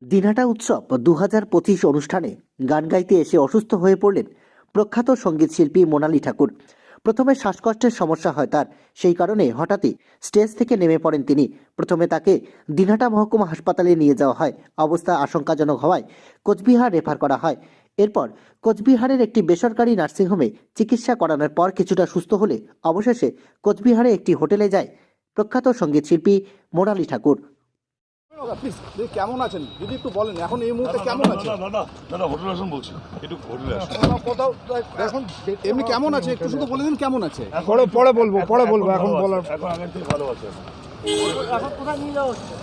দিনহাটা উৎসব 2025 অনুষ্ঠানে গান গাইতে এসে অসুস্থ হয়ে পড়লেন প্রখ্যাত সঙ্গীত শিল্পী মোনালি ঠাকুর। প্রথমে শ্বাসকষ্টের সমস্যা হয় তার, সেই কারণে হঠাৎই স্টেজ থেকে নেমে পড়েন তিনি। প্রথমে তাকে দিনহাটা মহকুমা হাসপাতালে নিয়ে যাওয়া হয়। অবস্থা আশঙ্কাজনক হওয়ায় কোচবিহার রেফার করা হয়। এরপর কোচবিহারের একটি বেসরকারি নার্সিংহোমে চিকিৎসা করানোর পর কিছুটা সুস্থ হলে অবশেষে কোচবিহারে একটি হোটেলে যায় প্রখ্যাত সঙ্গীত শিল্পী মোনালি ঠাকুর। প্লিজ কেমন আছেন যদি একটু বলেন, এখন এই মুহূর্তে কেমন আছেন? দাদা হোটেলে আসুন বলছি, একটু হোটেলে আসুন। কোথাও এখন এমনি কেমন আছে একটু শুধু বলে দিন কেমন আছে। পরে বলবো এখন বলার এখন আগের থেকে ভালো আছে। এখন কোথায় নিয়ে যাওয়া হচ্ছে?